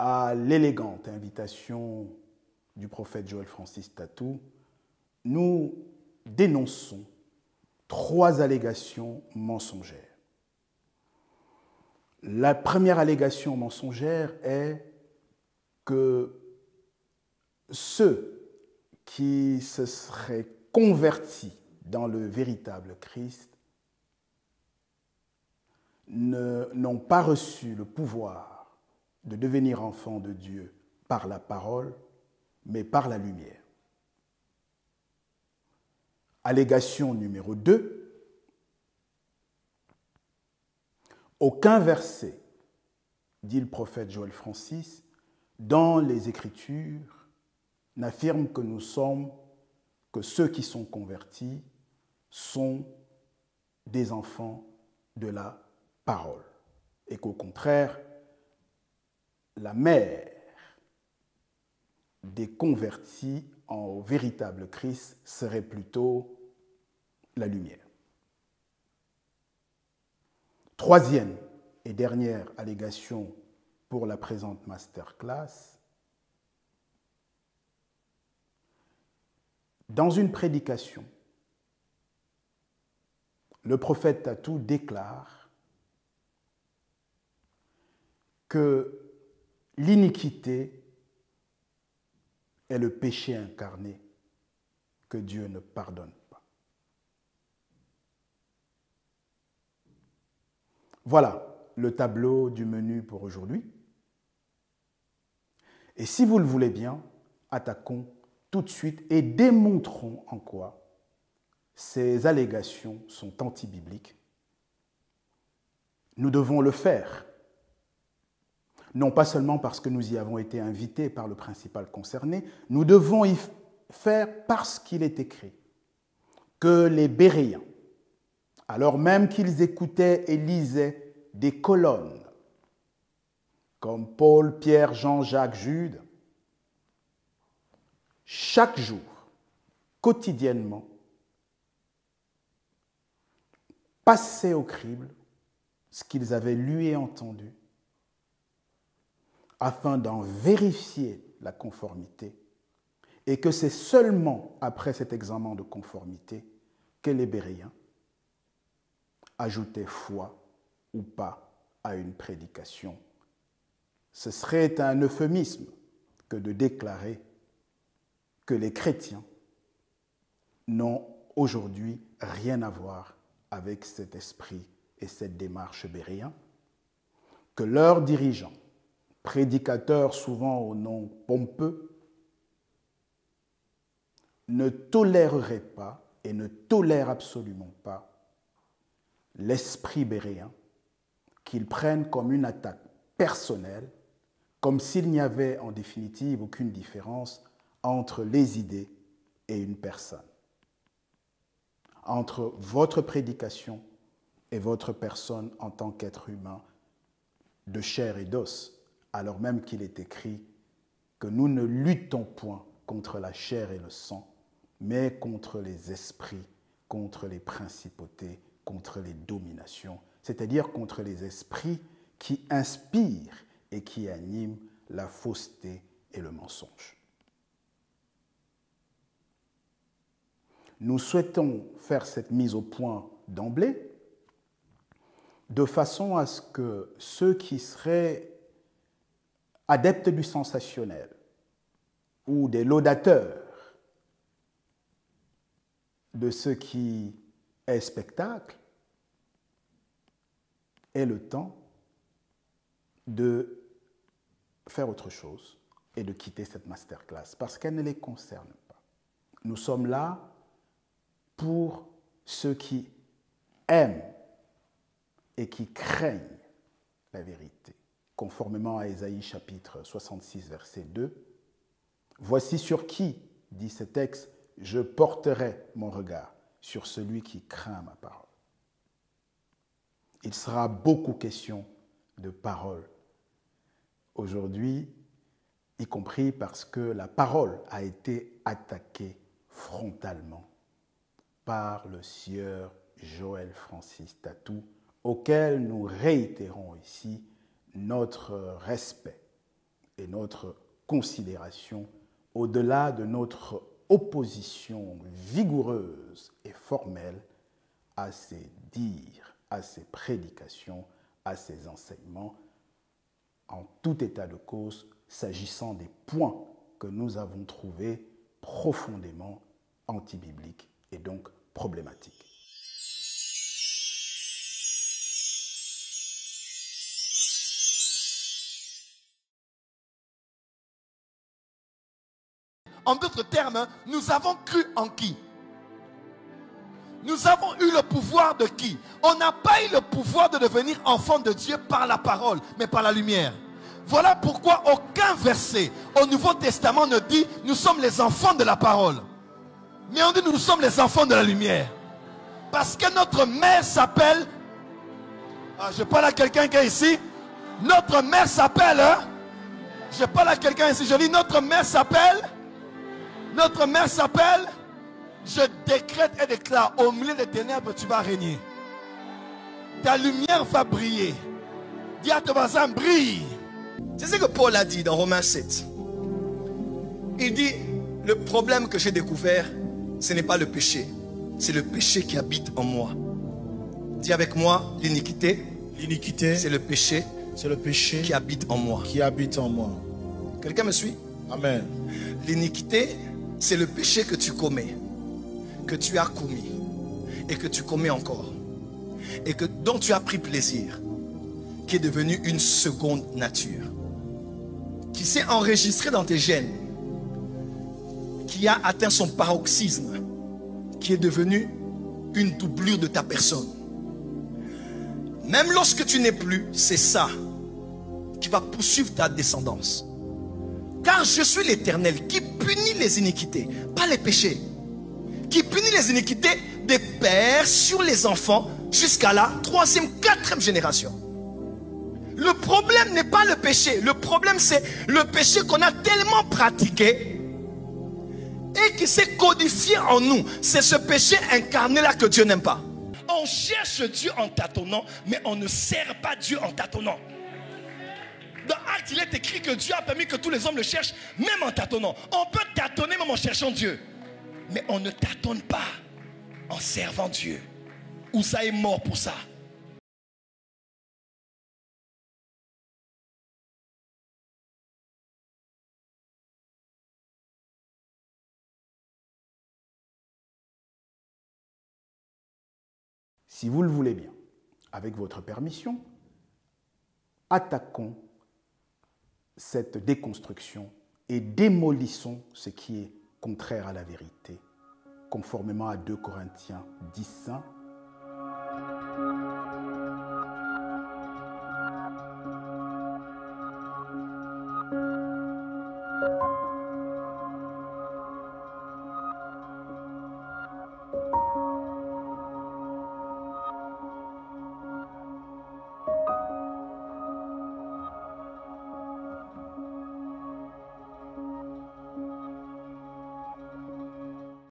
à l'élégante invitation du prophète Joël Francis Tatou, nous dénonçons 3 allégations mensongères. La première allégation mensongère est que ceux qui se seraient convertis dans le véritable Christ n'ont pas reçu le pouvoir de devenir enfants de Dieu par la parole, mais par la lumière. Allégation numéro 2. Aucun verset, dit le prophète Joël Francis, dans les Écritures n'affirme que ceux qui sont convertis sont des enfants de la parole. Et qu'au contraire, la mère des convertis au véritable Christ serait plutôt la lumière. Troisième et dernière allégation pour la présente masterclass. Dans une prédication, le prophète Tatou déclare que l'iniquité est le péché incarné que Dieu ne pardonne pas. Voilà le tableau du menu pour aujourd'hui. Et si vous le voulez bien, attaquons tout de suite et démontrons en quoi ces allégations sont anti-bibliques. Nous devons le faire, non pas seulement parce que nous y avons été invités par le principal concerné, nous devons y faire parce qu'il est écrit que les Béréens, alors même qu'ils écoutaient et lisaient des colonnes comme Paul, Pierre, Jean, Jacques, Jude, chaque jour, quotidiennement, passaient au crible ce qu'ils avaient lu et entendu afin d'en vérifier la conformité et que c'est seulement après cet examen de conformité que les Béréens ajoutaient foi ou pas à une prédication. Ce serait un euphémisme que de déclarer que les chrétiens n'ont aujourd'hui rien à voir avec cet esprit et cette démarche béréen, que leurs dirigeants, prédicateurs souvent au nom pompeux, ne toléreraient pas et ne tolèrent absolument pas l'esprit béréen, qu'ils prennent comme une attaque personnelle, comme s'il n'y avait en définitive aucune différence entre les idées et une personne, entre votre prédication et votre personne en tant qu'être humain de chair et d'os, alors même qu'il est écrit que nous ne luttons point contre la chair et le sang, mais contre les esprits, contre les principautés, contre les dominations, c'est-à-dire contre les esprits qui inspirent et qui animent la fausseté et le mensonge. Nous souhaitons faire cette mise au point d'emblée de façon à ce que ceux qui seraient adeptes du sensationnel ou des laudateurs de ce qui est spectacle aient le temps de faire autre chose et de quitter cette masterclass parce qu'elle ne les concerne pas. Nous sommes là pour ceux qui aiment et qui craignent la vérité. Conformément à Ésaïe chapitre 66, verset 2, « Voici sur qui, dit ce texte, je porterai mon regard, sur celui qui craint ma parole. » Il sera beaucoup question de parole aujourd'hui, y compris parce que la parole a été attaquée frontalement par le sieur Joël Francis Tatou, auquel nous réitérons ici notre respect et notre considération, au-delà de notre opposition vigoureuse et formelle à ces dires, à ces prédications, à ces enseignements, en tout état de cause, s'agissant des points que nous avons trouvés profondément antibibliques et donc problématiques. En d'autres termes, nous avons cru en qui? Nous avons eu le pouvoir de qui? On n'a pas eu le pouvoir de devenir enfant de Dieu par la parole, mais par la lumière. Voilà pourquoi aucun verset au Nouveau Testament ne dit « nous sommes les enfants de la parole ». Mais on dit « nous sommes les enfants de la lumière ». Parce que notre mère s'appelle... je parle à quelqu'un qui est ici. Notre mère s'appelle... je parle à quelqu'un ici. Je dis notre mère s'appelle... Notre mère s'appelle... Je décrète et déclare, au milieu des ténèbres, tu vas régner. Ta lumière va briller. Dis à ton voisin, brille. C'est ce que Paul a dit dans Romains 7. Il dit, le problème que j'ai découvert, ce n'est pas le péché. C'est le péché qui habite en moi. Dis avec moi, l'iniquité. L'iniquité, c'est le péché. C'est le péché qui habite en moi. Qui habite en moi. Quelqu'un me suit? Amen. L'iniquité, c'est le péché que tu commets, que tu as commis et que tu commets encore et que, dont tu as pris plaisir, qui est devenu une seconde nature, qui s'est enregistré dans tes gènes, qui a atteint son paroxysme, qui est devenu une doublure de ta personne. Même lorsque tu n'es plus, c'est ça qui va poursuivre ta descendance. Car je suis l'Éternel qui punit les iniquités, pas les péchés, qui punit les iniquités des pères sur les enfants jusqu'à la 3e, 4e génération. Le problème n'est pas le péché. Le problème, c'est le péché qu'on a tellement pratiqué et qui s'est codifié en nous. C'est ce péché incarné-là que Dieu n'aime pas. On cherche Dieu en tâtonnant, mais on ne sert pas Dieu en tâtonnant. Dans Actes, il est écrit que Dieu a permis que tous les hommes le cherchent, même en tâtonnant. On peut tâtonner même en cherchant Dieu. Mais on ne tâtonne pas en servant Dieu. Oussa est mort pour ça. Si vous le voulez bien, avec votre permission, attaquons cette déconstruction et démolissons ce qui est contraire à la vérité, conformément à 2 Corinthiens 10:1.